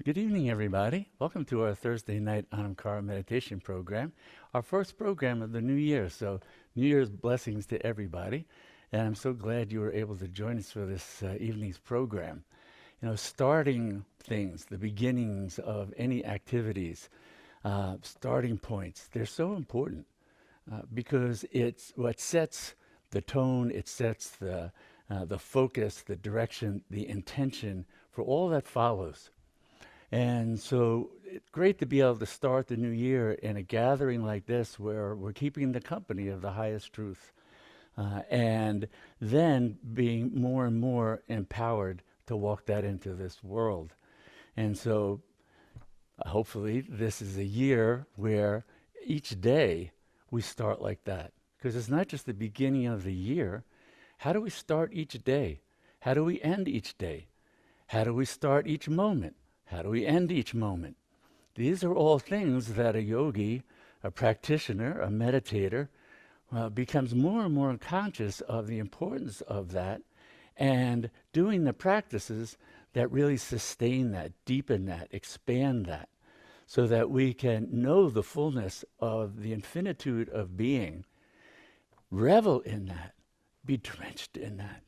Good evening, everybody. Welcome to our Thursday night Anamkara meditation program, our first program of the new year. So, New Year's blessings to everybody. And I'm so glad you were able to join us for this evening's program. You know, starting things, the beginnings of any activities, starting points, they're so important because it's what sets the tone, it sets the focus, the direction, the intention for all that follows. And so it's great to be able to start the new year in a gathering like this where we're keeping the company of the highest truth and then being more and more empowered to walk that into this world. And so hopefully this is a year where each day we start like that. Because it's not just the beginning of the year. How do we start each day? How do we end each day? How do we start each moment? How do we end each moment? These are all things that a yogi, a practitioner, a meditator, becomes more and more conscious of the importance of that and doing the practices that really sustain that, deepen that, expand that, so that we can know the fullness of the infinitude of being, revel in that, be drenched in that,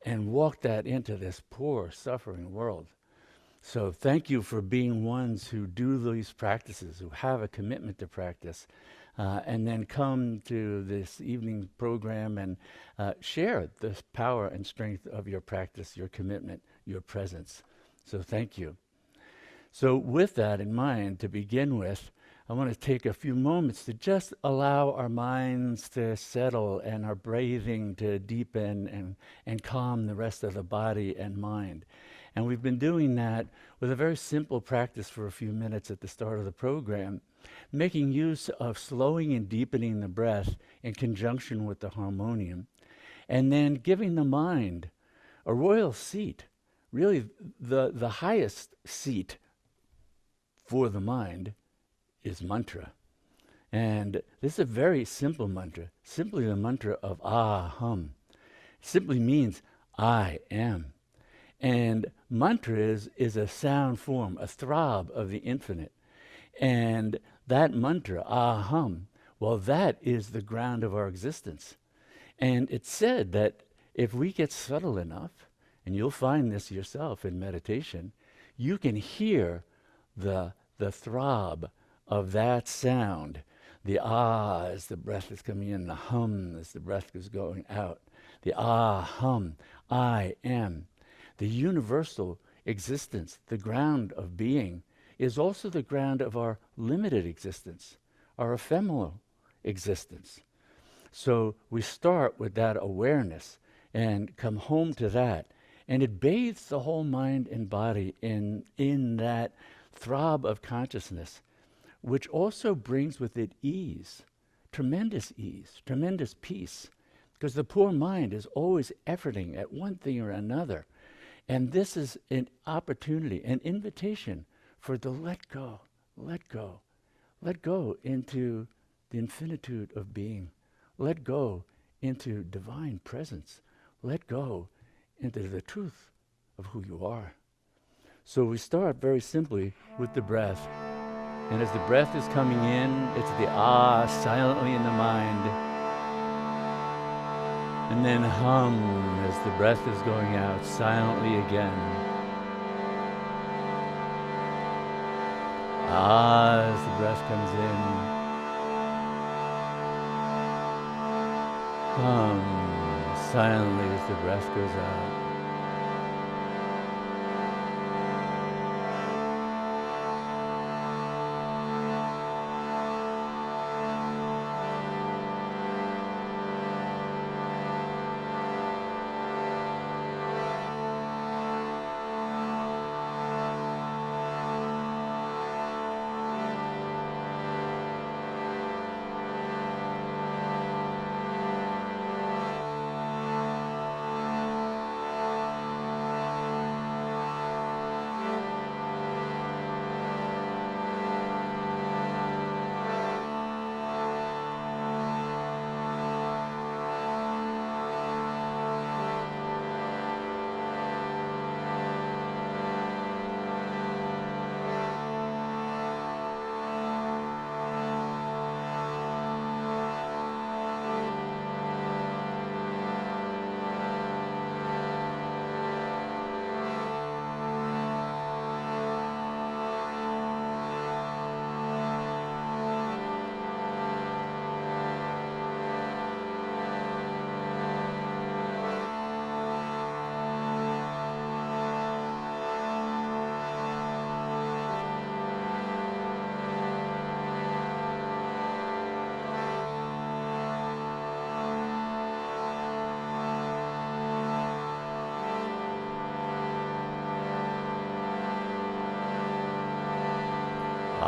and walk that into this poor, suffering world. So thank you for being ones who do these practices, who have a commitment to practice, and then come to this evening program and share the power and strength of your practice, your commitment, your presence. So thank you. So with that in mind, to begin with, I want to take a few moments to just allow our minds to settle and our breathing to deepen and calm the rest of the body and mind. And we've been doing that with a very simple practice for a few minutes at the start of the program, making use of slowing and deepening the breath in conjunction with the harmonium, and then giving the mind a royal seat, really the highest seat for the mind is mantra. And this is a very simple mantra, simply the mantra of aham. It simply means I am. And mantra is a sound form, a throb of the infinite. And that mantra, aham, well, that is the ground of our existence. And it's said that if we get subtle enough, and you'll find this yourself in meditation, you can hear the throb of that sound, the ah as the breath is coming in, the hum as the breath is going out, the ah hum, I am. The universal existence, the ground of being, is also the ground of our limited existence, our ephemeral existence. So we start with that awareness and come home to that, and it bathes the whole mind and body in that throb of consciousness, which also brings with it ease, tremendous peace, because the poor mind is always efforting at one thing or another. And this is an opportunity, an invitation for the let go into the infinitude of being, let go into divine presence, let go into the truth of who you are. So we start very simply with the breath. And as the breath is coming in, it's the ah silently in the mind. And then hum as the breath is going out silently again. Ah as the breath comes in. Hum silently as the breath goes out.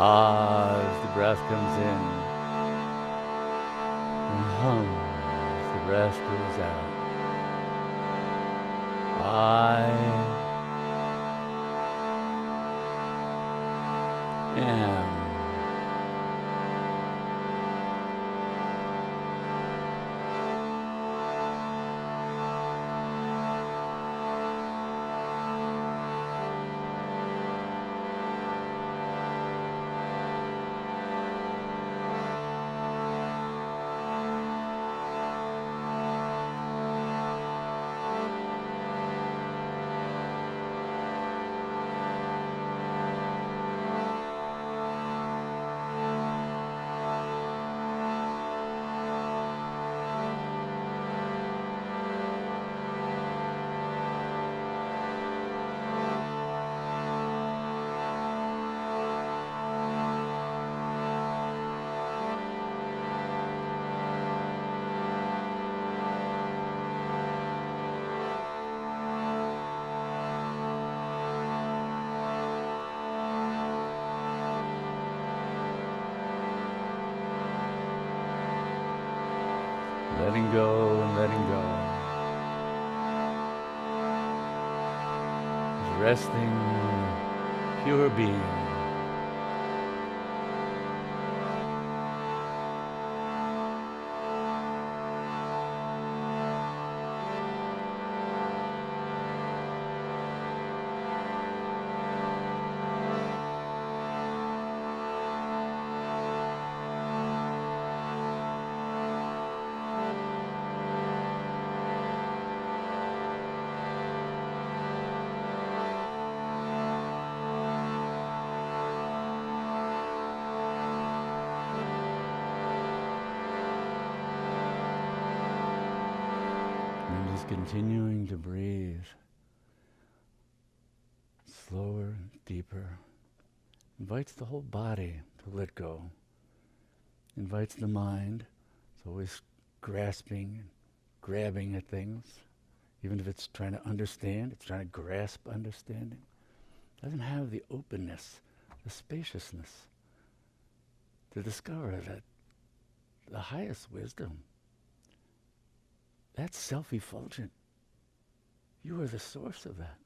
Ah, as the breath comes in, and hum as the breath goes out. I am. Letting go and letting go. Just resting in pure being. Continuing to breathe slower and deeper. Invites the whole body to let go. Invites the mind. It's always grasping and grabbing at things. Even if it's trying to understand, it's trying to grasp understanding. Doesn't have the openness, the spaciousness to discover that the highest wisdom, that's self-effulgent. You are the source of that.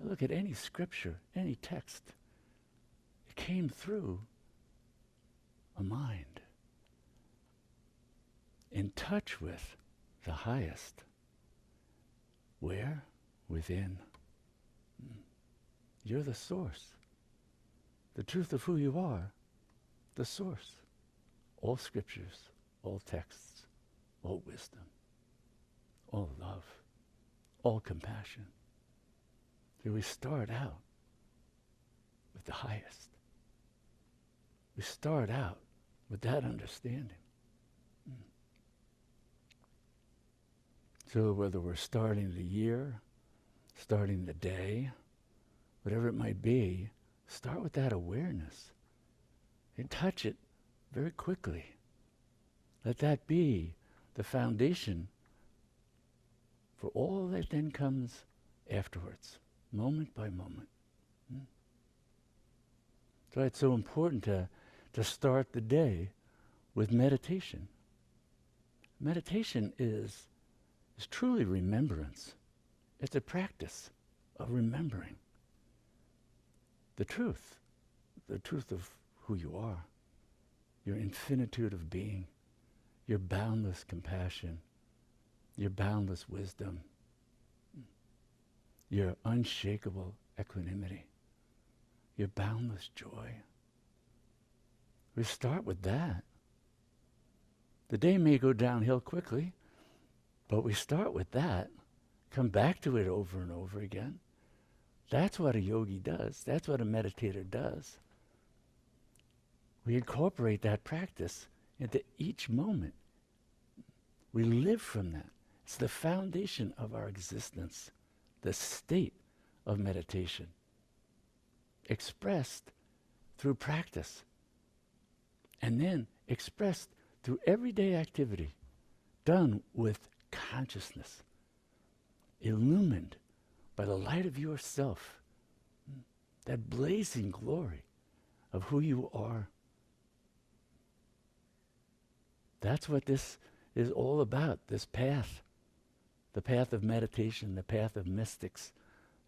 Look at any scripture, any text. It came through a mind in touch with the highest. Where? Within. You're the source. The truth of who you are, the source. All scriptures, all texts, all wisdom, all love, all compassion. So we start out with the highest. We start out with that understanding. So whether we're starting the year, starting the day, whatever it might be, start with that awareness and touch it very quickly. Let that be the foundation for all that then comes afterwards, moment by moment. So it's so important to start the day with meditation. Meditation is truly remembrance. It's a practice of remembering the truth of who you are, your infinitude of being, your boundless compassion, your boundless wisdom, your unshakable equanimity, your boundless joy. We start with that. The day may go downhill quickly, but we start with that, come back to it over and over again. That's what a yogi does. That's what a meditator does. We incorporate that practice into each moment. We live from that. It's the foundation of our existence, the state of meditation, expressed through practice, and then expressed through everyday activity, done with consciousness, illumined by the light of yourself, that blazing glory of who you are. That's what this is all about, this path. The path of meditation, the path of mystics,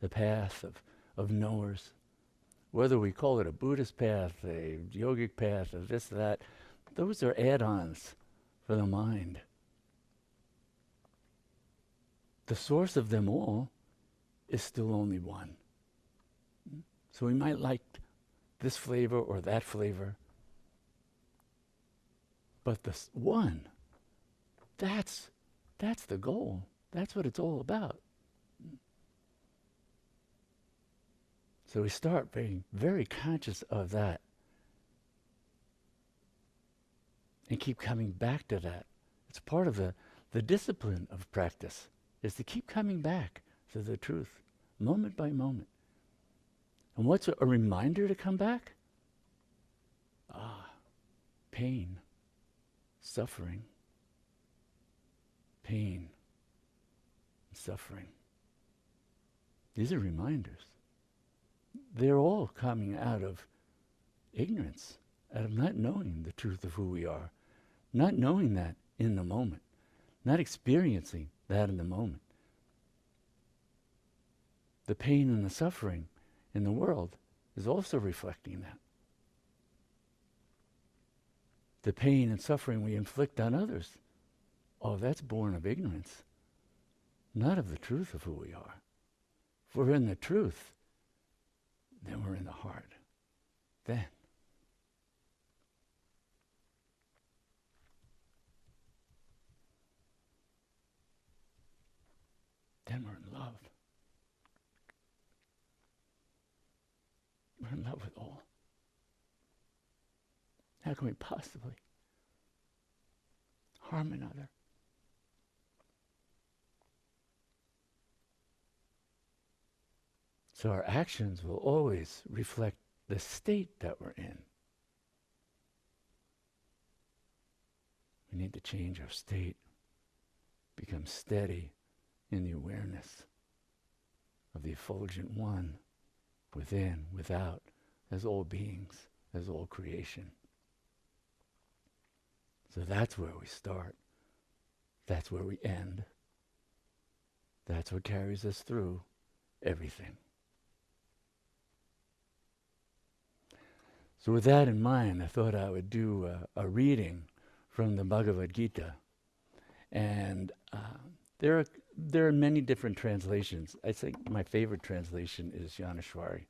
the path of knowers. Whether we call it a Buddhist path, a yogic path, or this, that, those are add-ons for the mind. The source of them all is still only one. So we might like this flavor or that flavor, but the one, that's the goal. That's what it's all about. So we start being very conscious of that and keep coming back to that. It's part of the discipline of practice, is to keep coming back to the truth, moment by moment. And what's a reminder to come back? Pain, suffering, pain, suffering. These are reminders. They're all coming out of ignorance, out of not knowing the truth of who we are, not knowing that in the moment, not experiencing that in the moment. The pain and the suffering in the world is also reflecting that. The pain and suffering we inflict on others, that's born of ignorance, not of the truth of who we are. If we're in the truth, then we're in the heart. Then we're in love. We're in love with all. How can we possibly harm another? So our actions will always reflect the state that we're in. We need to change our state, become steady in the awareness of the effulgent one, within, without, as all beings, as all creation. So that's where we start. That's where we end. That's what carries us through everything. So with that in mind, I thought I would do a reading from the Bhagavad Gita. And there are many different translations. I think my favorite translation is Janeshwari.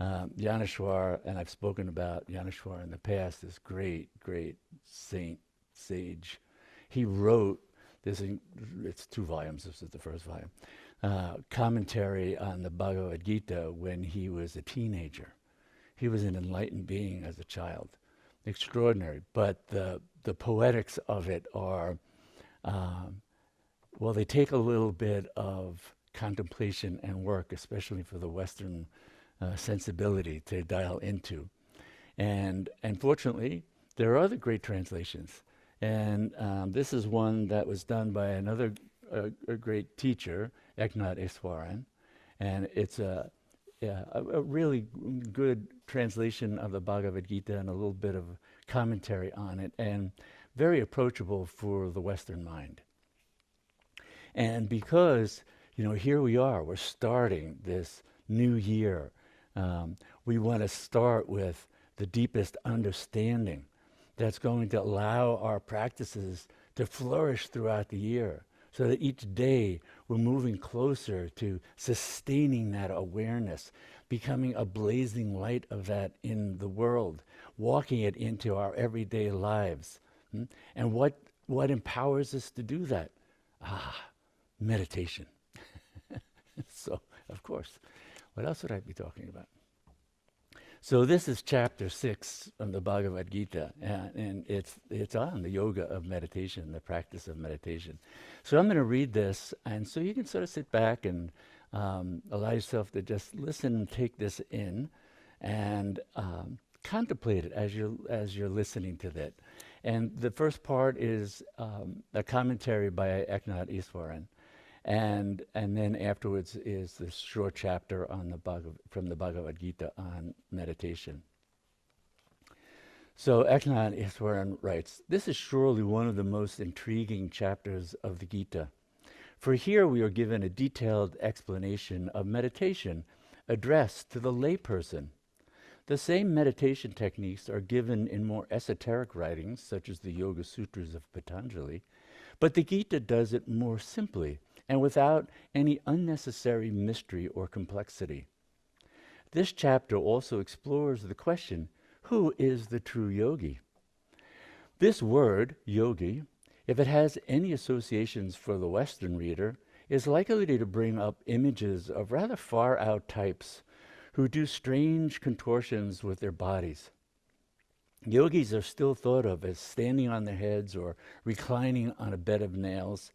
Janeshwar, and I've spoken about Janeshwar in the past, this great saint, sage. He wrote this, it's 2 volumes, this is the first volume, commentary on the Bhagavad Gita when he was a teenager. He was an enlightened being as a child. Extraordinary. But the poetics of it are, they take a little bit of contemplation and work, especially for the Western sensibility to dial into. And fortunately, there are other great translations. And this is one that was done by another a great teacher, Eknath Easwaren. And it's a really good translation of the Bhagavad Gita and a little bit of commentary on it, and very approachable for the Western mind. And because, here we are, we're starting this new year. We want to start with the deepest understanding that's going to allow our practices to flourish throughout the year, so that each day we're moving closer to sustaining that awareness, becoming a blazing light of that in the world, walking it into our everyday lives. And what empowers us to do that? Meditation. So, of course, what else would I be talking about? So this is chapter 6 of the Bhagavad Gita, and it's on the yoga of meditation, the practice of meditation. So I'm going to read this, and so you can sort of sit back and allow yourself to just listen and take this in, and contemplate it as you're listening to that. And the first part is a commentary by Eknath Easwaren. And then afterwards is this short chapter on from the Bhagavad Gita on meditation. So Eknath Easwaren writes, "This is surely one of the most intriguing chapters of the Gita. For here we are given a detailed explanation of meditation addressed to the layperson. The same meditation techniques are given in more esoteric writings, such as the Yoga Sutras of Patanjali, but the Gita does it more simply and without any unnecessary mystery or complexity. This chapter also explores the question, who is the true yogi? This word, yogi, if it has any associations for the Western reader, is likely to bring up images of rather far-out types who do strange contortions with their bodies. Yogis are still thought of as standing on their heads or reclining on a bed of nails.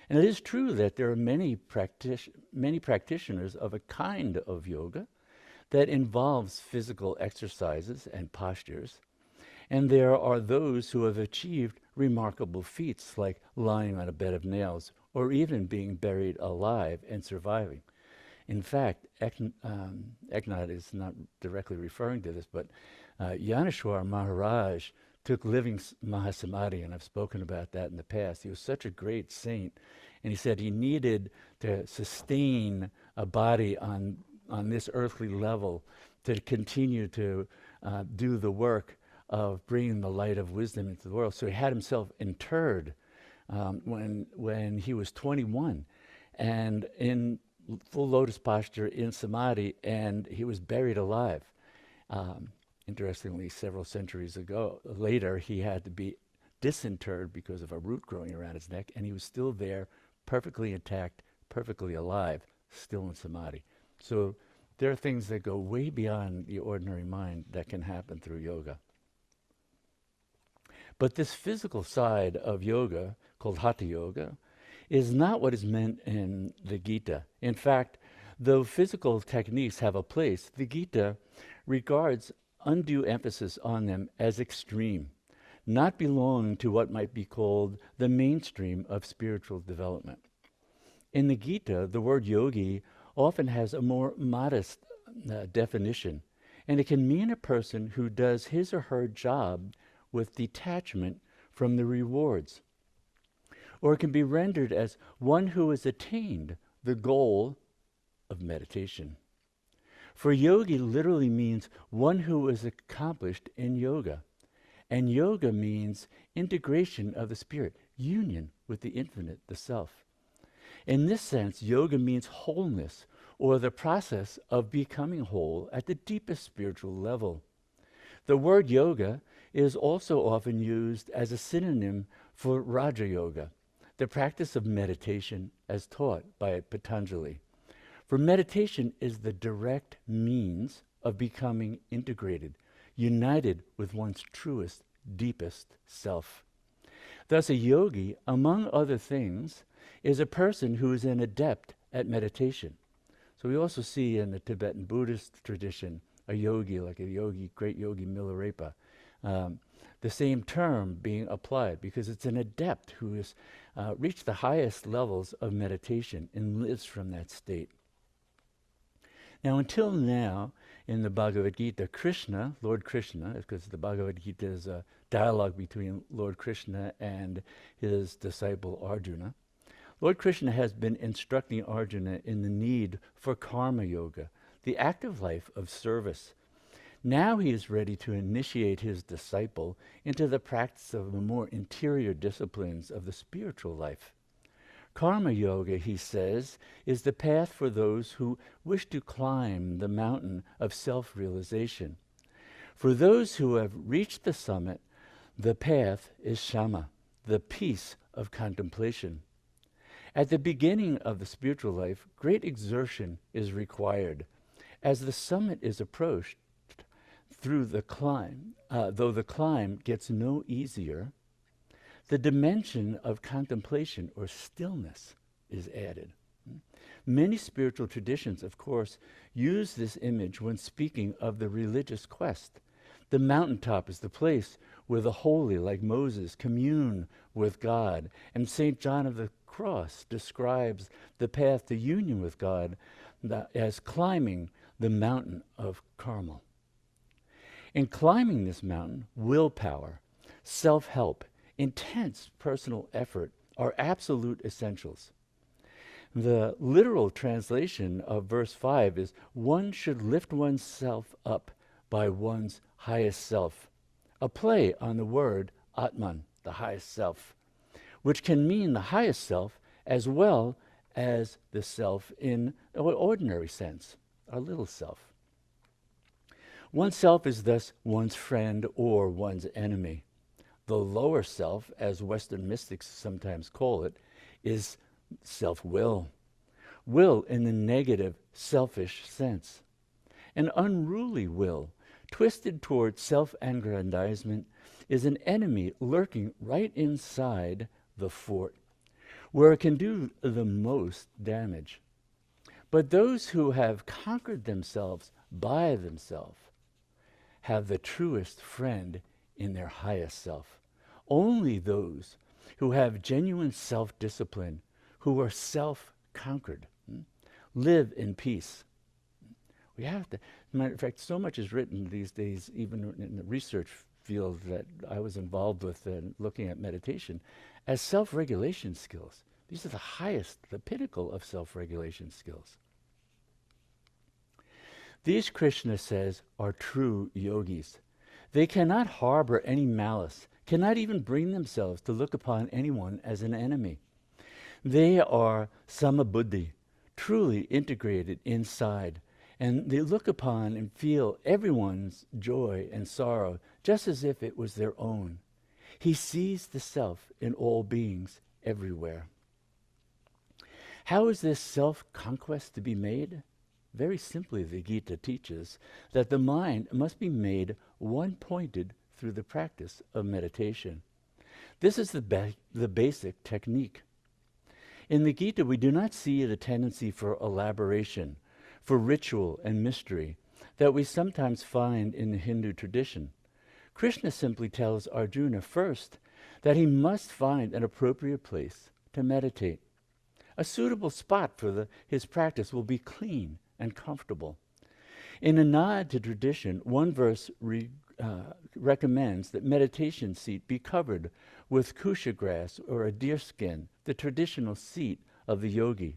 And it is true that there are many practitioners of a kind of yoga that involves physical exercises and postures. And there are those who have achieved remarkable feats like lying on a bed of nails or even being buried alive and surviving. In fact, Eknath is not directly referring to this, but Yaneshwar Maharaj took living Mahasamadhi, and I've spoken about that in the past. He was such a great saint, and he said he needed to sustain a body on this earthly level to continue to do the work of bringing the light of wisdom into the world. So he had himself interred when he was 21, and in full lotus posture in samadhi, and he was buried alive. Interestingly, several centuries later, he had to be disinterred because of a root growing around his neck, and he was still there, perfectly intact, perfectly alive, still in samadhi. So there are things that go way beyond the ordinary mind that can happen through yoga. But this physical side of yoga, called Hatha Yoga, is not what is meant in the Gita. In fact, though physical techniques have a place, the Gita regards undue emphasis on them as extreme, not belonging to what might be called the mainstream of spiritual development. In the Gita, the word yogi often has a more modest definition, and it can mean a person who does his or her job with detachment from the rewards. Or it can be rendered as one who has attained the goal of meditation. For yogi literally means one who is accomplished in yoga. And yoga means integration of the spirit, union with the infinite, the self. In this sense, yoga means wholeness, or the process of becoming whole at the deepest spiritual level. The word yoga is also often used as a synonym for Raja Yoga, the practice of meditation as taught by Patanjali. For meditation is the direct means of becoming integrated, united with one's truest, deepest self. Thus, a yogi, among other things, is a person who is an adept at meditation. So we also see in the Tibetan Buddhist tradition a yogi, like a yogi, great yogi Milarepa, the same term being applied because it's an adept who has reached the highest levels of meditation and lives from that state. Now, until now, in the Bhagavad Gita, Krishna, Lord Krishna, because the Bhagavad Gita is a dialogue between Lord Krishna and his disciple Arjuna, Lord Krishna has been instructing Arjuna in the need for karma yoga, the active life of service. Now he is ready to initiate his disciple into the practice of the more interior disciplines of the spiritual life. Karma yoga, he says, is the path for those who wish to climb the mountain of self-realization. For those who have reached the summit, the path is shama, the peace of contemplation. At the beginning of the spiritual life, great exertion is required. As the summit is approached through the climb, though the climb gets no easier, the dimension of contemplation or stillness is added. Many spiritual traditions, of course, use this image when speaking of the religious quest. The mountaintop is the place where the holy, like Moses, commune with God, and St. John of the Cross describes the path to union with God as climbing the mountain of Carmel. In climbing this mountain, willpower, self-help, intense personal effort are absolute essentials. The literal translation of verse 5 is, one should lift oneself up by one's highest self, a play on the word Atman, the highest self, which can mean the highest self as well as the self in an ordinary sense, our little self. Oneself is thus one's friend or one's enemy. The lower self, as Western mystics sometimes call it, is self-will. Will in the negative, selfish sense. An unruly will, twisted toward self-aggrandizement, is an enemy lurking right inside the fort, where it can do the most damage. But those who have conquered themselves by themselves have the truest friend in their highest self. Only those who have genuine self-discipline, who are self-conquered, live in peace. We have to, matter of fact, so much is written these days, even in the research field that I was involved with looking at meditation, as self-regulation skills. These are the highest, the pinnacle of self-regulation skills. These, Krishna says, are true yogis. They cannot harbor any malice, cannot even bring themselves to look upon anyone as an enemy. They are samabuddhi, truly integrated inside, and they look upon and feel everyone's joy and sorrow just as if it was their own. He sees the self in all beings everywhere. How is this self-conquest to be made? Very simply, the Gita teaches that the mind must be made one-pointed through the practice of meditation. This is the basic technique. In the Gita, we do not see the tendency for elaboration, for ritual and mystery that we sometimes find in the Hindu tradition. Krishna simply tells Arjuna first that he must find an appropriate place to meditate. A suitable spot for his practice will be clean and comfortable. In a nod to tradition, one verse recommends that meditation seat be covered with kusha grass or a deerskin, the traditional seat of the yogi.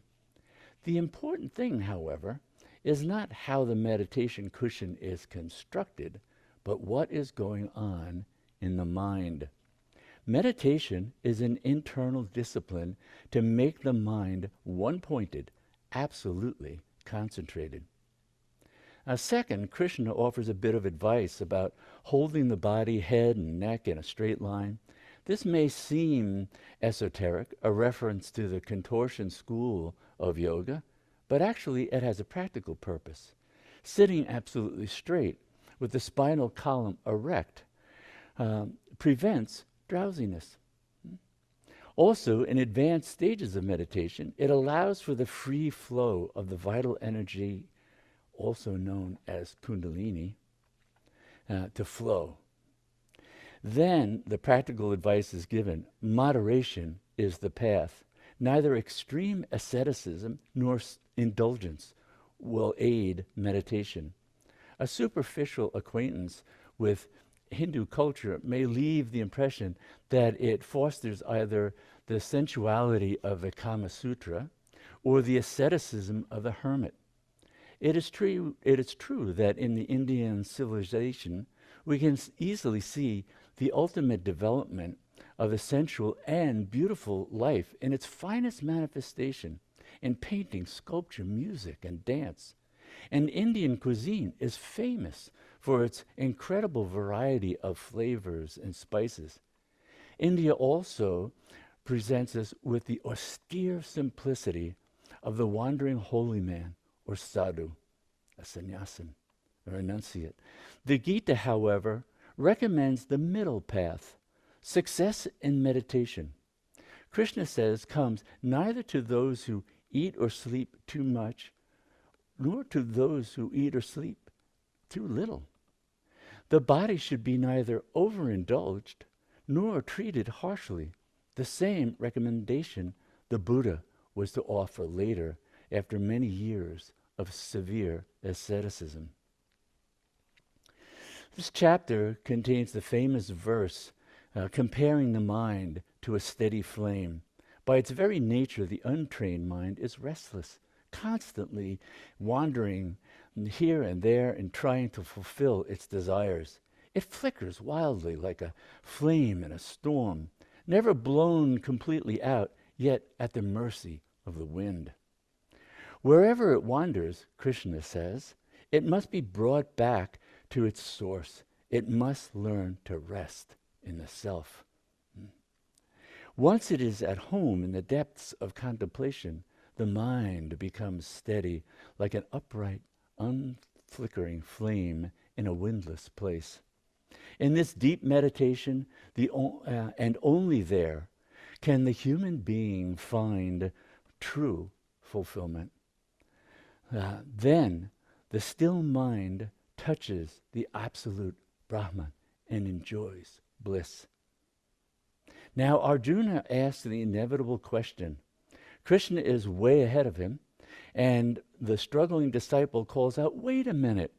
The important thing, however, is not how the meditation cushion is constructed, but what is going on in the mind. Meditation is an internal discipline to make the mind one-pointed, absolutely concentrated. Second, Krishna offers a bit of advice about holding the body, head, and neck in a straight line. This may seem esoteric, a reference to the contortion school of yoga, but actually it has a practical purpose. Sitting absolutely straight with the spinal column erect prevents drowsiness. Also, in advanced stages of meditation, it allows for the free flow of the vital energy, also known as kundalini, to flow. Then the practical advice is given. Moderation is the path. Neither extreme asceticism nor indulgence will aid meditation. A superficial acquaintance with Hindu culture may leave the impression that it fosters either the sensuality of the Kama Sutra or the asceticism of the hermit. It is true that in the Indian civilization, we can easily see the ultimate development of the sensual and beautiful life in its finest manifestation in painting, sculpture, music, and dance. And Indian cuisine is famous for its incredible variety of flavors and spices. India also presents us with the austere simplicity of the wandering holy man, or sadhu, a sannyasin, or renunciate. The Gita, however, recommends the middle path, success in meditation. Krishna says comes neither to those who eat or sleep too much, nor to those who eat or sleep too little. The body should be neither overindulged nor treated harshly. The same recommendation the Buddha was to offer later after many years of severe asceticism. This chapter contains the famous verse comparing the mind to a steady flame. By its very nature, the untrained mind is restless, constantly wandering here and there and trying to fulfill its desires. It flickers wildly like a flame in a storm, never blown completely out, yet at the mercy of the wind. Wherever it wanders, Krishna says, it must be brought back to its source. It must learn to rest in the self. Once it is at home in the depths of contemplation, the mind becomes steady like an upright, unflickering flame in a windless place. In this deep meditation, and only there, can the human being find true fulfillment. Then the still mind touches the absolute Brahman and enjoys bliss. Now Arjuna asks the inevitable question. Krishna is way ahead of him, and the struggling disciple calls out, "Wait a minute,"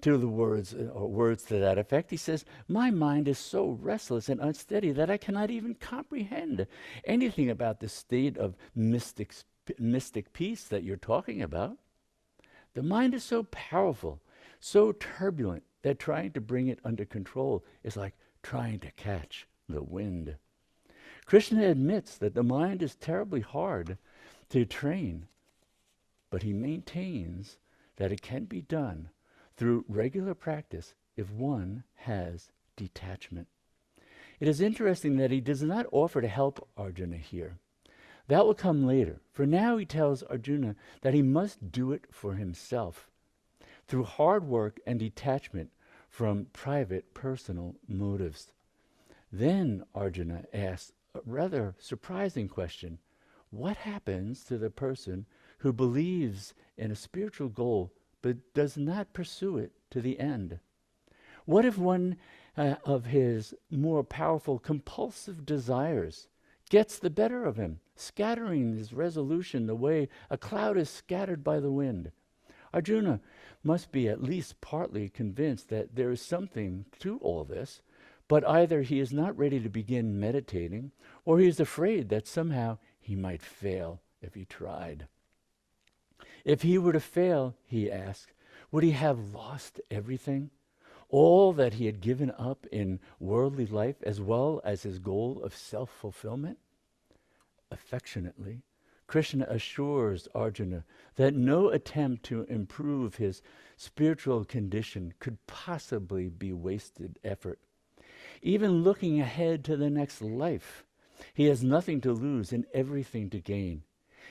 to the words to that effect. He says, "My mind is so restless and unsteady that I cannot even comprehend anything about the state of mystic peace that you're talking about. The mind is so powerful, so turbulent, that trying to bring it under control is like trying to catch the wind." Krishna admits that the mind is terribly hard to train, but he maintains that it can be done through regular practice if one has detachment. It is interesting that he does not offer to help Arjuna here. That will come later. For now, he tells Arjuna that he must do it for himself through hard work and detachment from private, personal motives. Then Arjuna asks a rather surprising question. What happens to the person who believes in a spiritual goal but does not pursue it to the end? What if one of his more powerful compulsive desires gets the better of him, scattering his resolution the way a cloud is scattered by the wind? Arjuna must be at least partly convinced that there is something to all this, but either he is not ready to begin meditating, or he is afraid that somehow he might fail if he tried. If he were to fail, he asks, would he have lost everything? All that he had given up in worldly life, as well as his goal of self-fulfillment? Affectionately, Krishna assures Arjuna that no attempt to improve his spiritual condition could possibly be wasted effort. Even looking ahead to the next life, he has nothing to lose and everything to gain.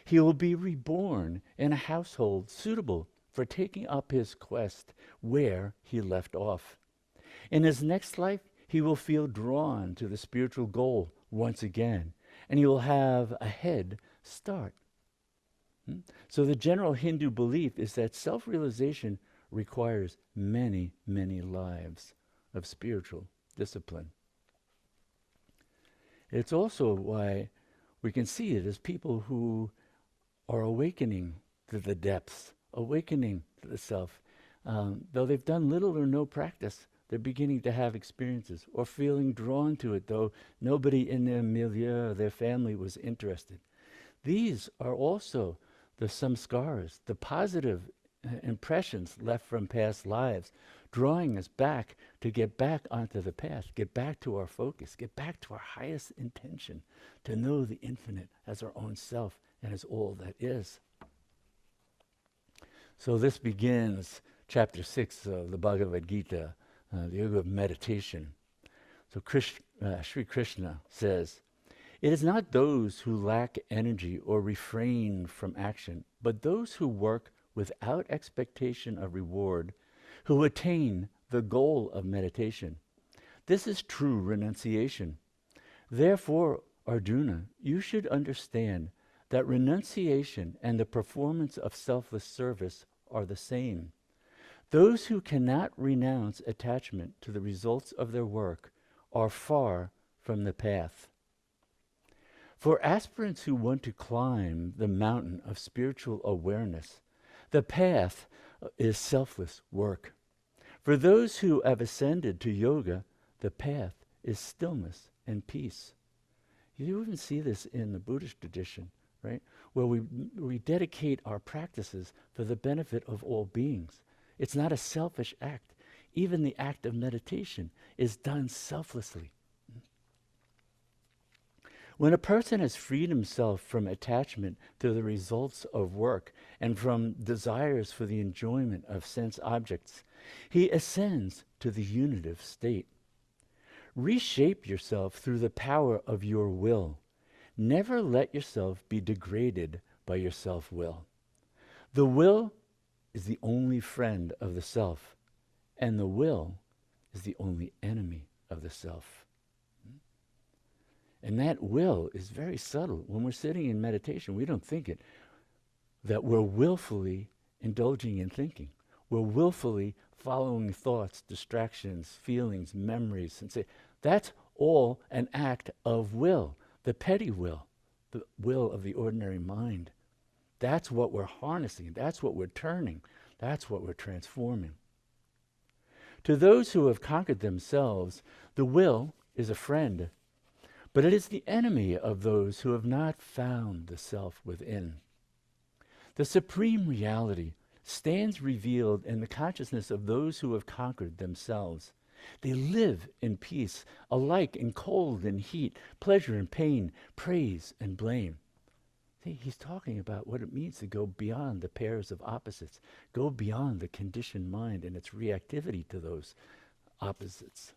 He will be reborn in a household suitable for taking up his quest where he left off. In his next life, he will feel drawn to the spiritual goal once again, and he will have a head start. So the general Hindu belief is that self-realization requires many, many lives of spiritual discipline. It's also why we can see it as people who are awakening to the depths, awakening to the self. Though they've done little or no practice, they're beginning to have experiences or feeling drawn to it, though nobody in their milieu, their family, was interested. These are also the samskaras, the positive impressions left from past lives, drawing us back to get back onto the path, get back to our focus, get back to our highest intention, to know the infinite as our own self and as all that is. So this begins chapter 6 of the Bhagavad Gita, the yoga of meditation. So Sri Krishna says, "It is not those who lack energy or refrain from action, but those who work without expectation of reward, who attain the goal of meditation. This is true renunciation. Therefore, Arjuna, you should understand that renunciation and the performance of selfless service are the same. Those who cannot renounce attachment to the results of their work are far from the path. For aspirants who want to climb the mountain of spiritual awareness, the path is selfless work. For those who have ascended to yoga, the path is stillness and peace. You even see this in the Buddhist tradition, right? Where we dedicate our practices for the benefit of all beings. It's not a selfish act. Even the act of meditation is done selflessly. When a person has freed himself from attachment to the results of work and from desires for the enjoyment of sense objects, he ascends to the unitive state. Reshape yourself through the power of your will. Never let yourself be degraded by your self-will. The will is the only friend of the self, and the will is the only enemy of the self. And that will is very subtle. When we're sitting in meditation, we don't think it, that we're willfully indulging in thinking. We're willfully following thoughts, distractions, feelings, memories, and say, that's all an act of will, the petty will, the will of the ordinary mind. That's what we're harnessing. That's what we're turning. That's what we're transforming. To those who have conquered themselves, the will is a friend, but it is the enemy of those who have not found the self within. The supreme reality stands revealed in the consciousness of those who have conquered themselves. They live in peace, alike in cold and heat, pleasure and pain, praise and blame. See, he's talking about what it means to go beyond the pairs of opposites, go beyond the conditioned mind and its reactivity to those opposites.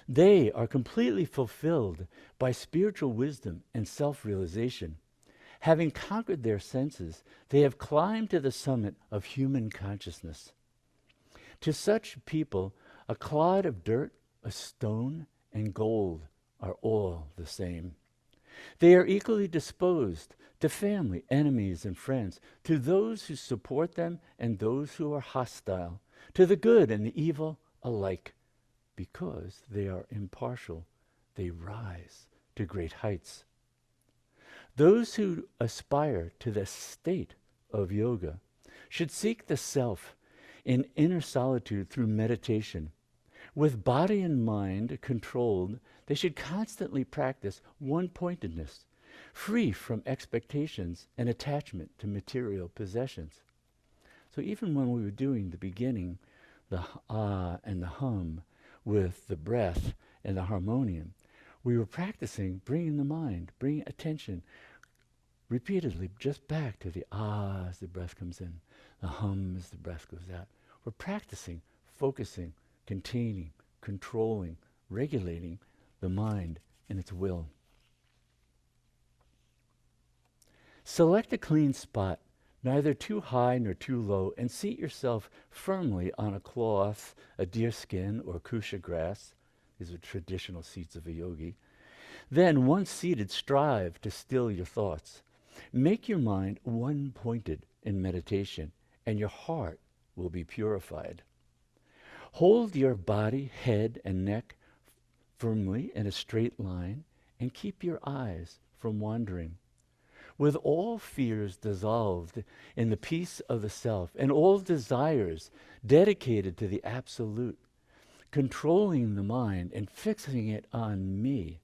They are completely fulfilled by spiritual wisdom and self-realization. Having conquered their senses, they have climbed to the summit of human consciousness. To such people, a clod of dirt, a stone, and gold are all the same. They are equally disposed to family, enemies, and friends, to those who support them and those who are hostile, to the good and the evil alike. Because they are impartial, they rise to great heights. Those who aspire to the state of yoga should seek the self in inner solitude through meditation. With body and mind controlled, they should constantly practice one-pointedness, free from expectations and attachment to material possessions. So even when we were doing the beginning, the ah and the hum, with the breath and the harmonium, we were practicing bringing the mind, bringing attention repeatedly just back to the ah as the breath comes in, the hum as the breath goes out. We're practicing, focusing, containing, controlling, regulating the mind and its will. Select a clean spot, neither too high nor too low, and seat yourself firmly on a cloth, a deerskin, or kusha grass. These are traditional seats of a yogi. Then, once seated, strive to still your thoughts. Make your mind one-pointed in meditation, and your heart will be purified. Hold your body, head, and neck firmly in a straight line, and keep your eyes from wandering. With all fears dissolved in the peace of the self, and all desires dedicated to the absolute, controlling the mind and fixing it on me.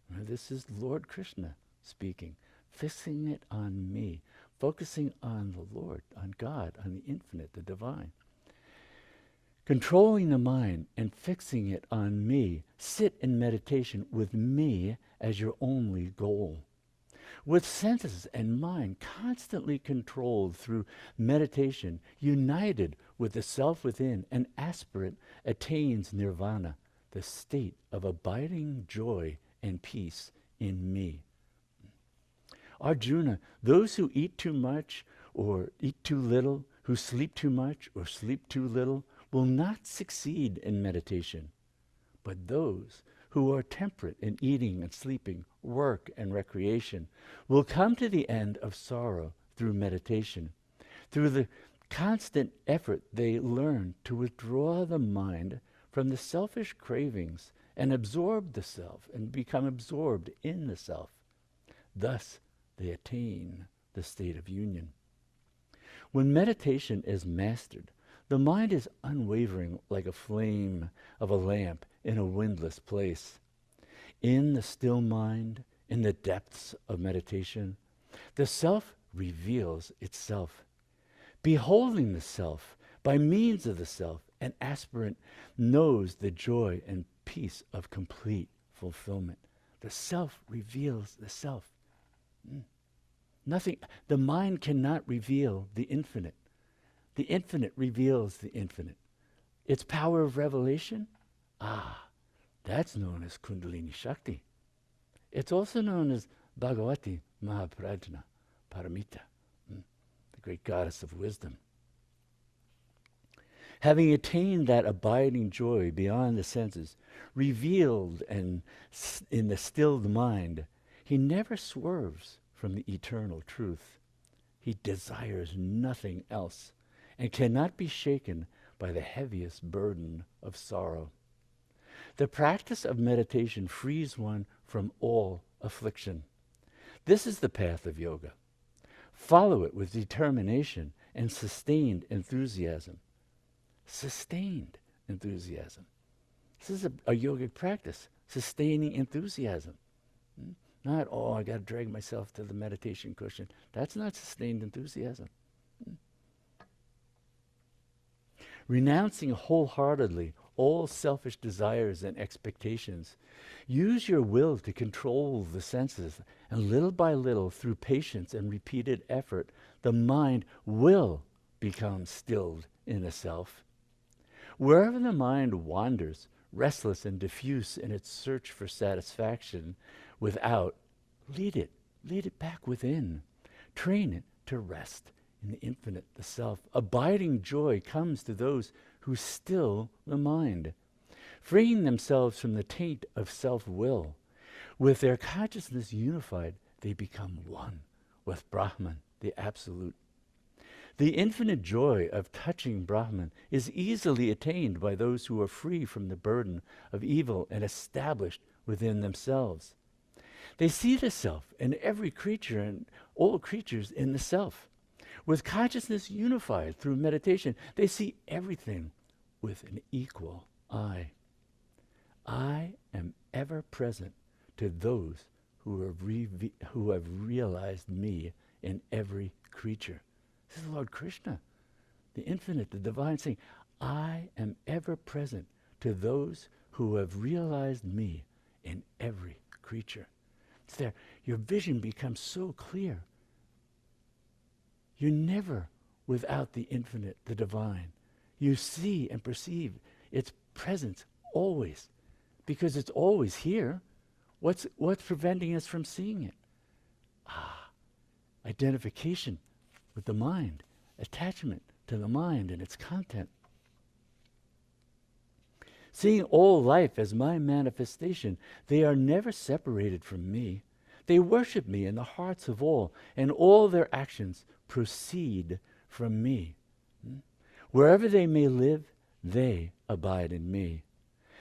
Now, this is Lord Krishna speaking. Fixing it on me, focusing on the Lord, on God, on the infinite, the divine. Controlling the mind and fixing it on me, sit in meditation with me as your only goal. With senses and mind constantly controlled through meditation, united with the self within, an aspirant attains nirvana, the state of abiding joy and peace in me. Arjuna, those who eat too much or eat too little, who sleep too much or sleep too little, will not succeed in meditation. But those who are temperate in eating and sleeping, work and recreation, will come to the end of sorrow through meditation. Through the constant effort, they learn to withdraw the mind from the selfish cravings and absorb the self and become absorbed in the self. Thus, they attain the state of union. When meditation is mastered, The mind is unwavering like a flame of a lamp in a windless place. In the still mind, in the depths of meditation, the self reveals itself. Beholding the self, by means of the self, an aspirant knows the joy and peace of complete fulfillment. The self reveals the self. Nothing, the mind cannot reveal the infinite. The infinite reveals the infinite. Its power of revelation, that's known as Kundalini Shakti. It's also known as Bhagavati Mahaprajna Paramita, the great goddess of wisdom. Having attained that abiding joy beyond the senses, revealed and in the stilled mind, he never swerves from the eternal truth. He desires nothing else and cannot be shaken by the heaviest burden of sorrow. The practice of meditation frees one from all affliction. This is the path of yoga. Follow it with determination and sustained enthusiasm. Sustained enthusiasm. This is a yogic practice, sustaining enthusiasm. Not, I got to drag myself to the meditation cushion. That's not sustained enthusiasm. Renouncing wholeheartedly all selfish desires and expectations, use your will to control the senses, and little by little, through patience and repeated effort, the mind will become stilled in the self. Wherever the mind wanders, restless and diffuse in its search for satisfaction without, lead it back within. Train it to rest in the infinite, the self. Abiding joy comes to those who still the mind, freeing themselves from the taint of self-will. With their consciousness unified, they become one with Brahman, the Absolute. The infinite joy of touching Brahman is easily attained by those who are free from the burden of evil and established within themselves. They see the self in every creature and all creatures in the self. With consciousness unified through meditation, they see everything with an equal eye. I am ever present to those who have realized me in every creature. This is Lord Krishna, the infinite, the divine, saying, I am ever present to those who have realized me in every creature. It's there. Your vision becomes so clear. You're never without the infinite, the divine. You see and perceive its presence always, because it's always here. What's preventing us from seeing it? Identification with the mind, attachment to the mind and its content. Seeing all life as my manifestation, they are never separated from me. They worship me in the hearts of all, and all their actions proceed from me. Wherever they may live, they abide in me.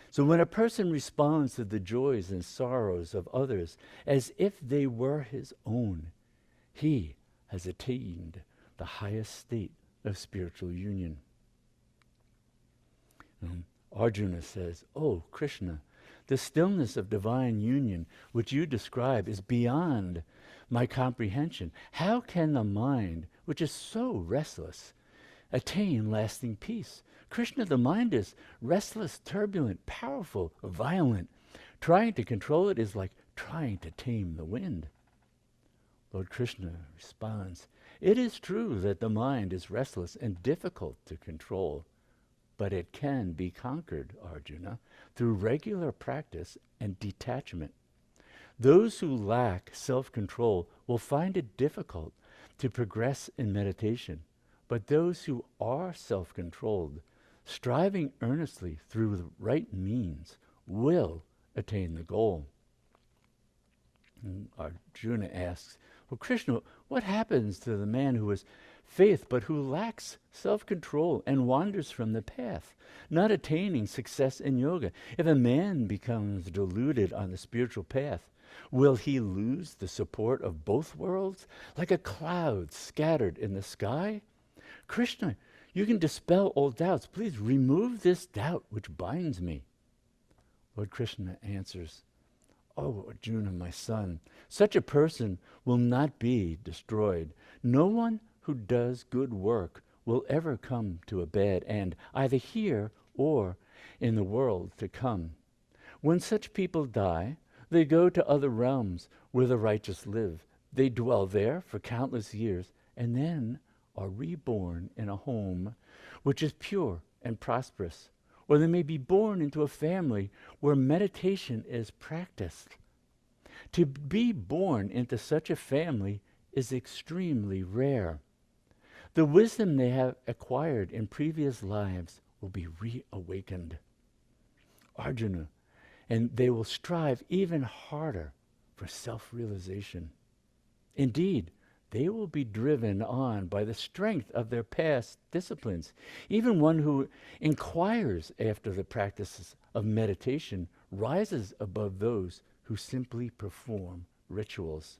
So when a person responds to the joys and sorrows of others as if they were his own, he has attained the highest state of spiritual union. Arjuna says, "Oh, Krishna, the stillness of divine union which you describe is beyond my comprehension. How can the mind, which is so restless, attain lasting peace?" Krishna, the mind is restless, turbulent, powerful, violent. Trying to control it is like trying to tame the wind. Lord Krishna responds, "It is true that the mind is restless and difficult to control, but it can be conquered, Arjuna, through regular practice and detachment. Those who lack self-control will find it difficult to progress in meditation, but those who are self-controlled, striving earnestly through the right means, will attain the goal." And Arjuna asks, "Well, Krishna, what happens to the man who has faith but who lacks self-control and wanders from the path, not attaining success in yoga? If a man becomes deluded on the spiritual path, will he lose the support of both worlds, like a cloud scattered in the sky?" Krishna, You can dispel all doubts. Please remove this doubt which binds me. Lord Krishna answers, "Oh, Arjuna, my son, such a person will not be destroyed. No one who does good work will ever come to a bad end, either here or in the world to come. When such people die, they go to other realms where the righteous live. They dwell there for countless years and then are reborn in a home which is pure and prosperous. Or they may be born into a family where meditation is practiced. To be born into such a family is extremely rare. The wisdom they have acquired in previous lives will be reawakened. Arjuna, and they will strive even harder for self-realization. Indeed, they will be driven on by the strength of their past disciplines. Even one who inquires after the practices of meditation rises above those who simply perform rituals.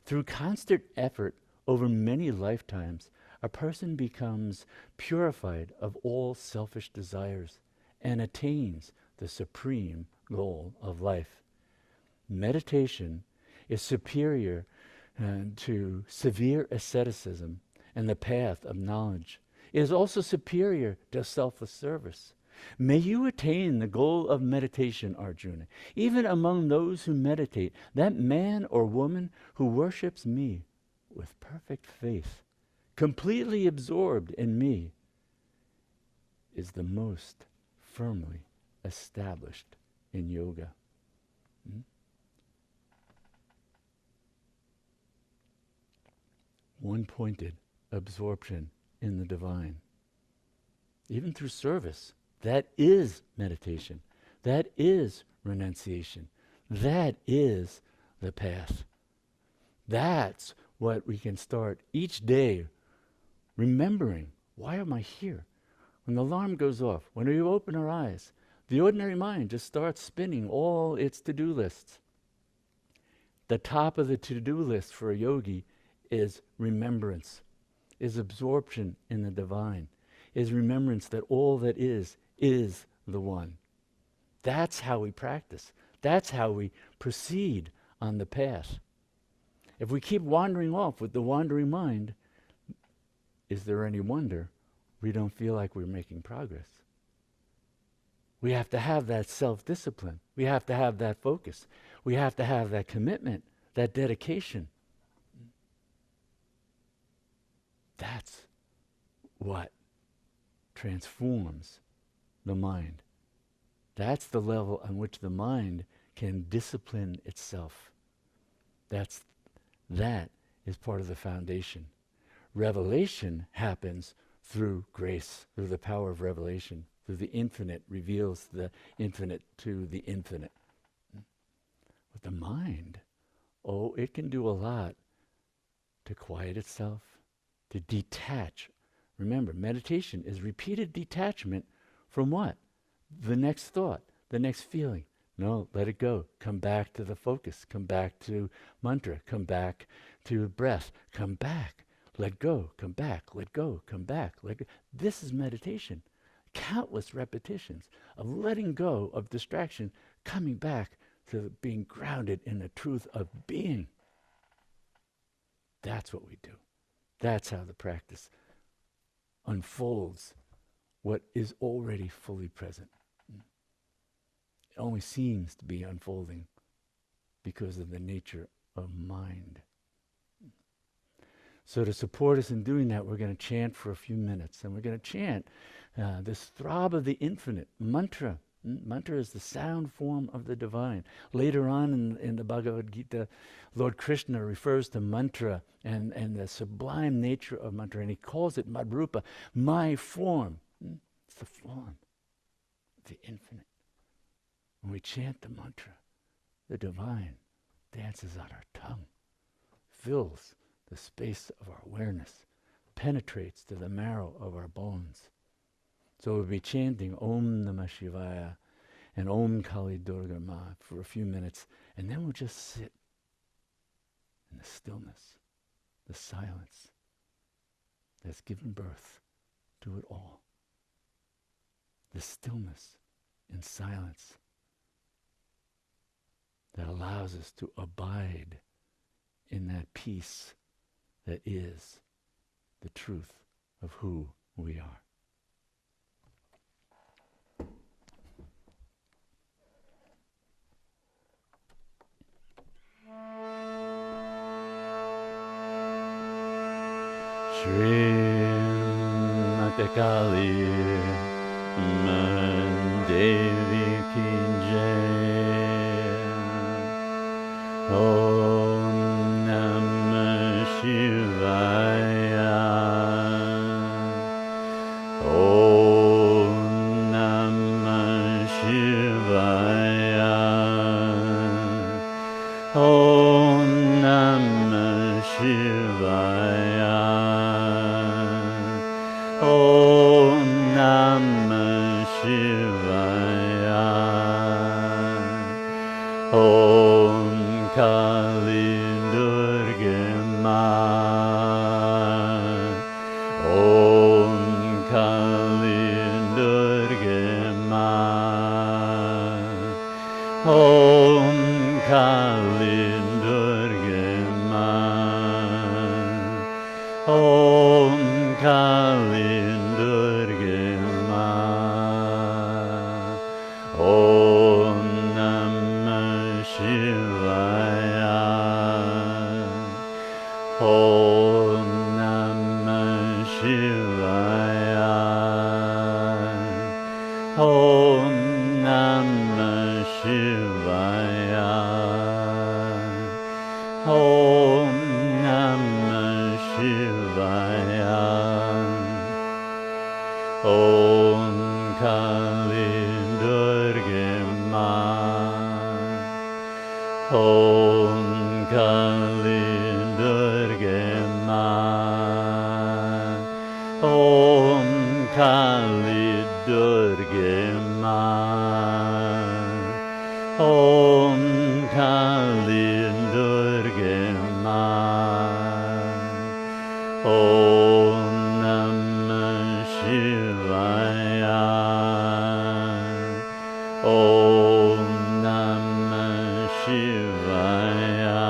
Through constant effort over many lifetimes, a person becomes purified of all selfish desires and attains the supreme goal of life. Meditation is superior to severe asceticism and the path of knowledge. It is also superior to selfless service. May you attain the goal of meditation, Arjuna. Even among those who meditate, that man or woman who worships me with perfect faith, completely absorbed in me, is the most firmly established in yoga. One-pointed absorption in the divine. Even through service, that is meditation. That is renunciation. That is the path. That's what we can start each day remembering. Why am I here? When the alarm goes off, when we open our eyes, the ordinary mind just starts spinning all its to-do lists. The top of the to-do list for a yogi is remembrance, is absorption in the divine, is remembrance that all that is the one. That's how we practice. That's how we proceed on the path. If we keep wandering off with the wandering mind, is there any wonder we don't feel like we're making progress? We have to have that self-discipline. We have to have that focus. We have to have that commitment, that dedication. That's what transforms the mind. That's the level on which the mind can discipline itself. That is part of the foundation. Revelation happens through grace, through the power of revelation, through the infinite reveals the infinite to the infinite. But the mind, it can do a lot to quiet itself, to detach. Remember, meditation is repeated detachment from what? The next thought, the next feeling. No, let it go. Come back to the focus. Come back to mantra. Come back to breath. Come back. Let go. Come back. Let go. Come back. Let go. This is meditation. Countless repetitions of letting go of distraction, coming back to being grounded in the truth of being. That's what we do. That's how the practice unfolds what is already fully present. It only seems to be unfolding because of the nature of mind. So to support us in doing that, we're going to chant for a few minutes. And we're going to chant this throb of the infinite, mantra. Mantra is the sound form of the divine. Later on in the Bhagavad Gita, Lord Krishna refers to mantra and the sublime nature of mantra, and he calls it madrupa, my form. It's the form of the infinite. When we chant the mantra, the divine dances on our tongue, fills the space of our awareness, penetrates to the marrow of our bones. So we'll be chanting Om Namah Shivaya and Om Kali Durga Ma for a few minutes, and then we'll just sit in the stillness, the silence that's given birth do it all. The stillness and silence that allows us to abide in that peace that is the truth of who we are. Shri Matakali Mandevi Kinjay Om Namah Shivaya Om Namah Shivaya Om Namah Shivaya Om Namah Shivaya Om Kali Durga Ma Om Kali Durga Ma Om Kali Durga Ma Om Kali Durga Ma Om Namah Shivaya Om Namah Shivaya Om Namah Shivaya Om Namah Shivaya Om Kali Durga Ma Om Kali Durga Ma Om Kali Durga Ma Om Kali Durga Ma Om Namah Shivaya Om Namah Shivaya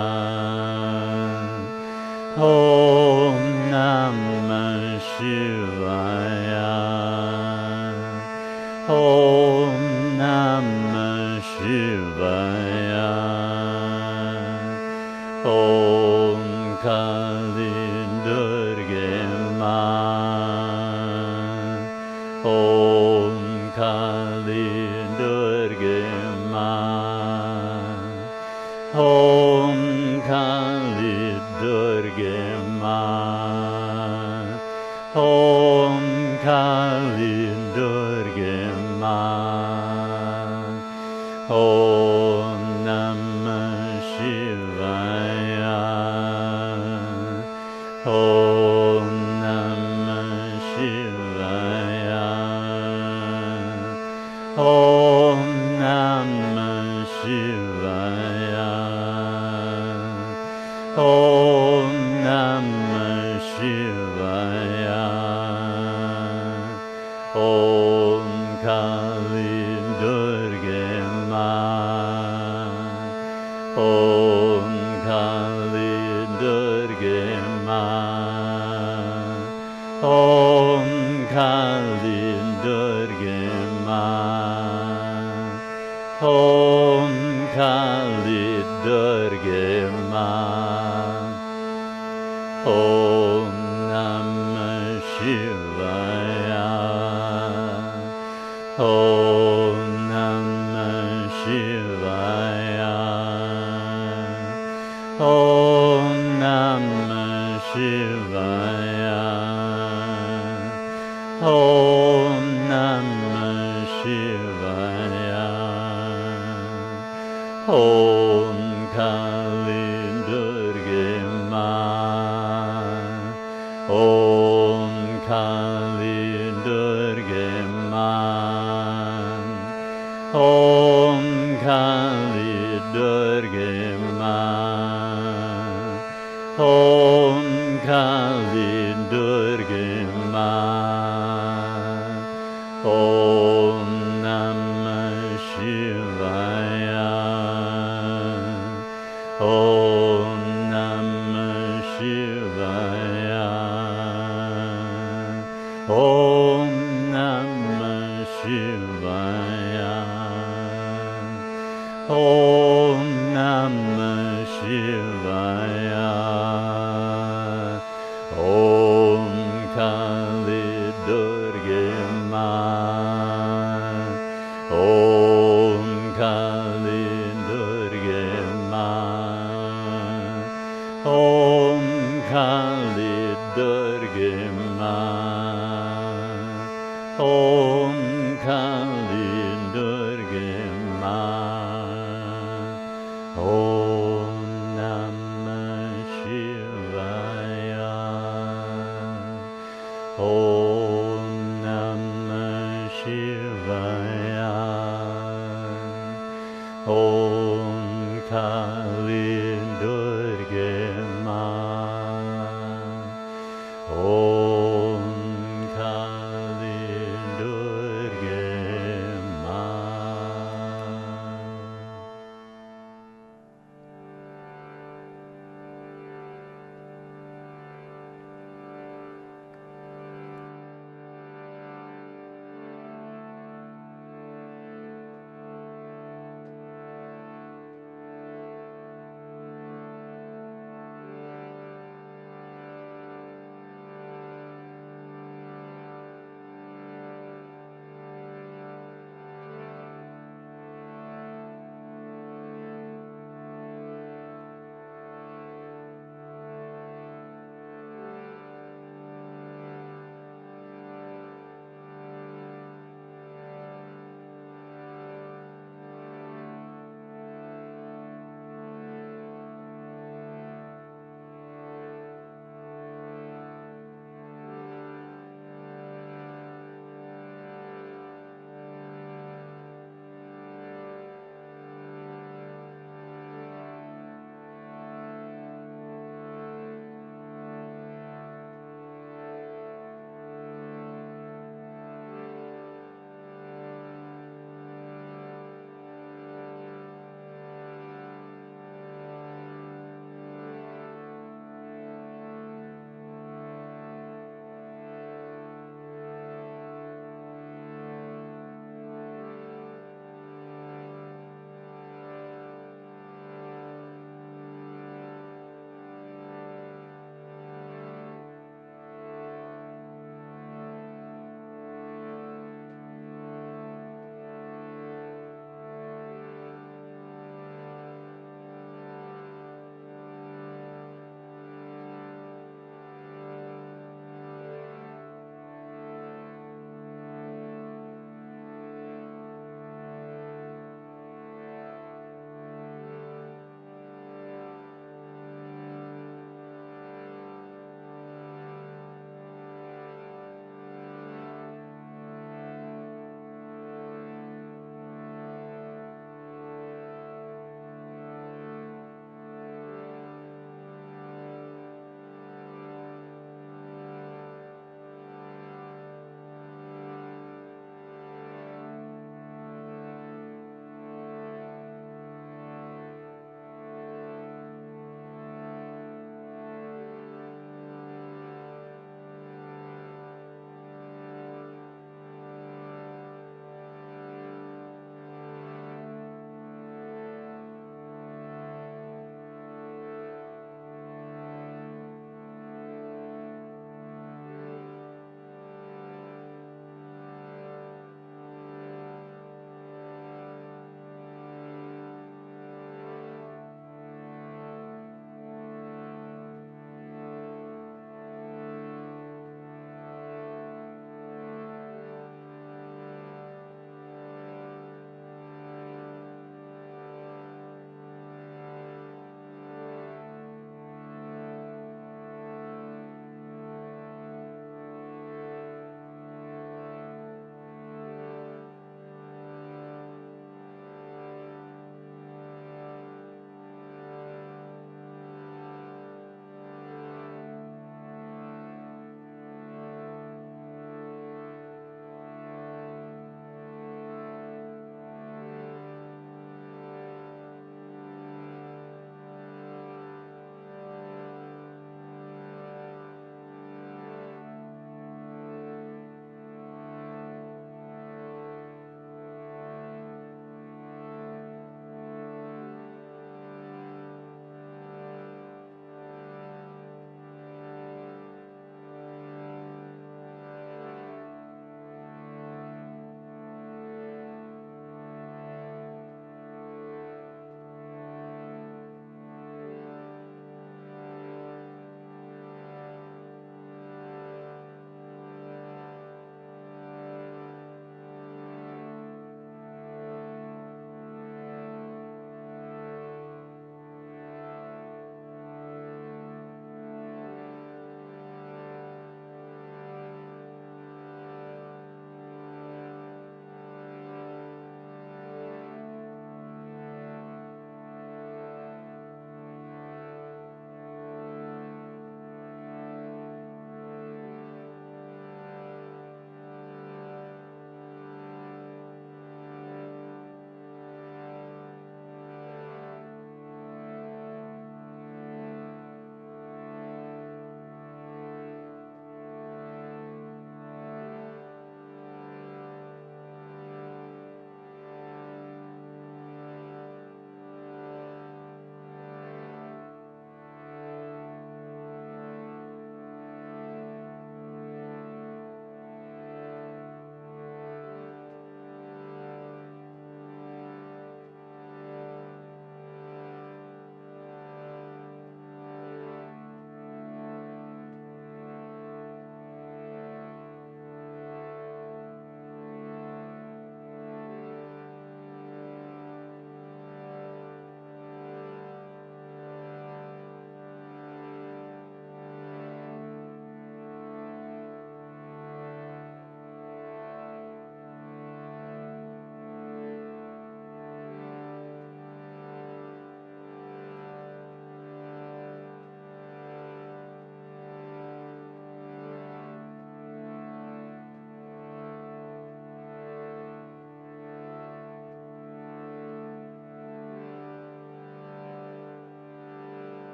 Om Namah Shivaya Om Namah Shivaya Om Kali Durga Ma Om Kali Durga Ma Om Kali Durga Ma Om Kali Durga Ma Om Namah Shivaya Om Namah Shivaya Om Namah Shivaya Om Namah Shivaya Om Kali Durga Ma Om Kali Durga Ma Om Kali Durga Ma Om Kali Durga Ma Om Namah Shivaya Om Namah Shivaya Om Namah Shivaya Om Namah Shivaya Om Kali Durga Ma Om Kali Durga Ma Om Kali Durga Ma Om Kali Durga Ma Om Namah Shivaya. Om Namah Shivaya. Om Kali Durga Ma. Om Kali Durga Ma. Om Kali Durga Ma. Om Kali Durga Ma. Om Namah Shivaya. Om Namah Shivaya. Om Kali Durga Ma. Om Kali Durga Ma.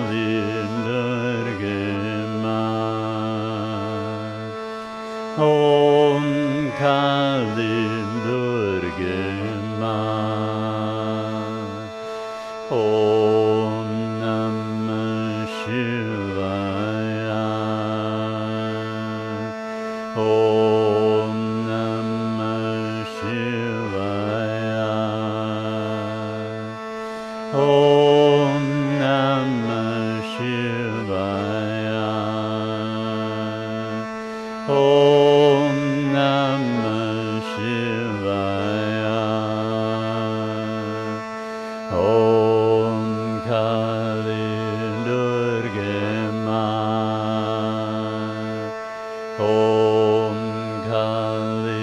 Kali Durga Ma. Om Kali Durga Ma. Om Namah Shivaya. Om Namah Shivaya. Om Namah Shivaya. Om Namah Shivaya. Om Kali Durga Ma. Om Kali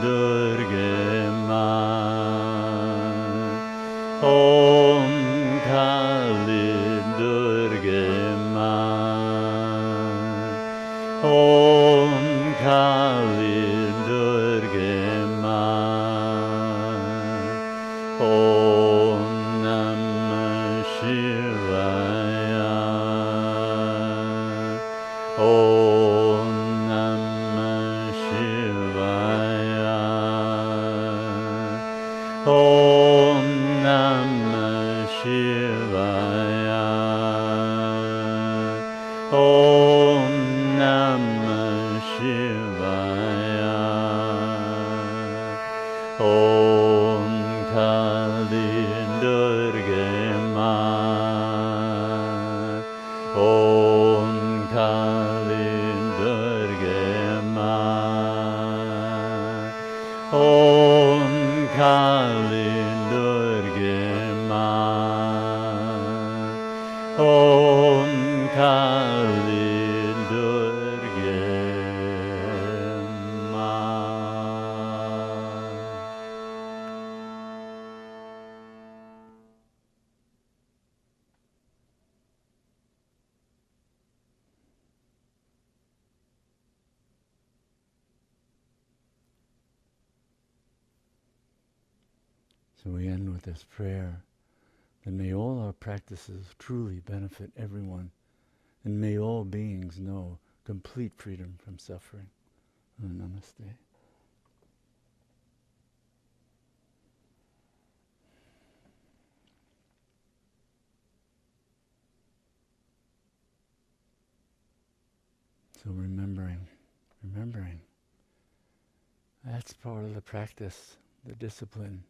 Durga Ma. Om Kali Durga Ma. Om Kali Durga Ma. Om Namah Shivaya. Om Namah Shivaya. Om Namah Shivaya. Om Namah Shivaya. Om Kali Durga Ma. Om Kali Durga Ma. Om Kali Durga Ma. Om Kali Durga Ma. So we end with this prayer, that may all our practices truly benefit everyone, and may all beings know complete freedom from suffering. Namaste. So remembering, that's part of the practice, the discipline.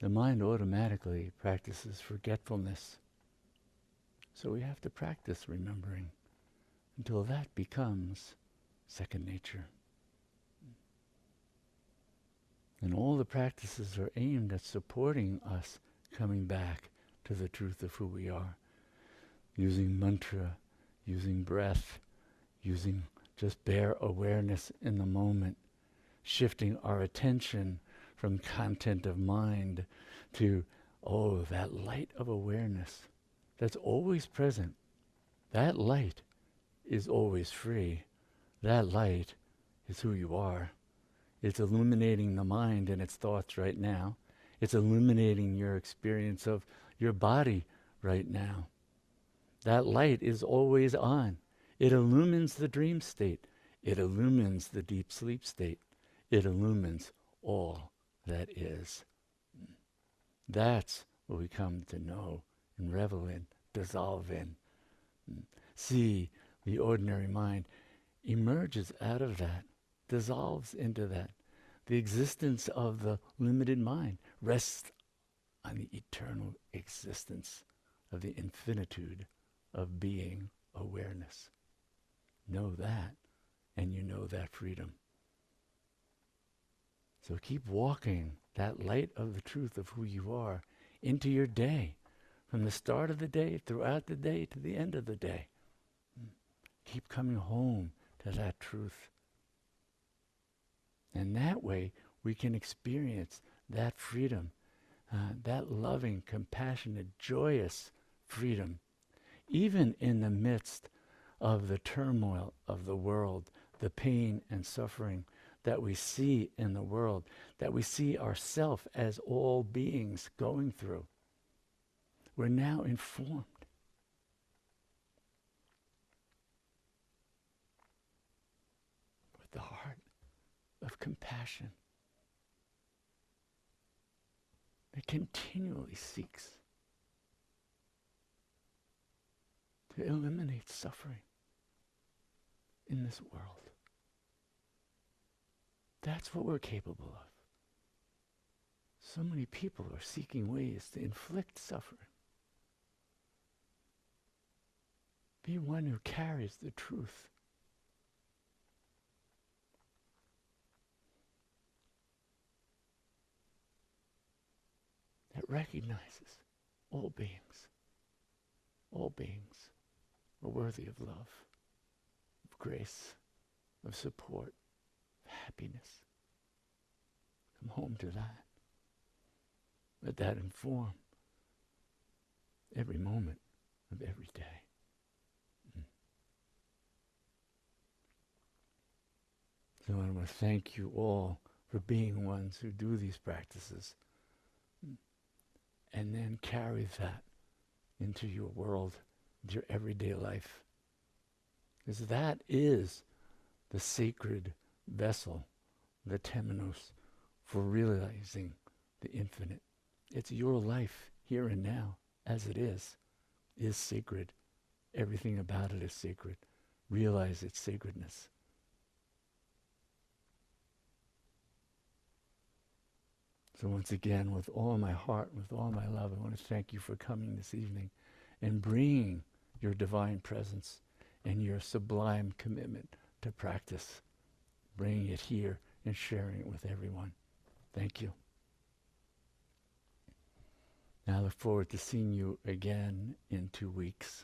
The mind automatically practices forgetfulness. So we have to practice remembering until that becomes second nature. And all the practices are aimed at supporting us coming back to the truth of who we are. Using mantra, using breath, using just bare awareness in the moment, shifting our attention from content of mind to, that light of awareness that's always present. That light is always free. That light is who you are. It's illuminating the mind and its thoughts right now. It's illuminating your experience of your body right now. That light is always on. It illumines the dream state. It illumines the deep sleep state. It illumines all that is. That's what we come to know and revel in, dissolve in. See, the ordinary mind emerges out of that, dissolves into that. The existence of the limited mind rests on the eternal existence of the infinitude of being awareness. Know that, and you know that freedom. So keep walking that light of the truth of who you are into your day, from the start of the day, throughout the day, to the end of the day. Keep coming home to that truth. And that way we can experience that freedom, that loving, compassionate, joyous freedom, even in the midst of the turmoil of the world, the pain and suffering that we see in the world, that we see ourselves as all beings going through. We're now informed. with the heart of compassion that continually seeks to eliminate suffering in this world. That's what we're capable of. So many people are seeking ways to inflict suffering. Be one who carries the truth. That recognizes all beings are worthy of love, of grace, of support, of happiness. Come home to that. Let that inform every moment of every day. So I want to thank you all for being ones who do these practices and then carry that into your world, into your everyday life. Because that is the sacred vessel, the temenos, for realizing the infinite. It's your life here and now, as it is sacred. Everything about it is sacred. Realize its sacredness. So once again, with all my heart, with all my love, I want to thank you for coming this evening and bringing your divine presence and your sublime commitment to practice, bringing it here and sharing it with everyone. Thank you. Now I look forward to seeing you again in 2 weeks.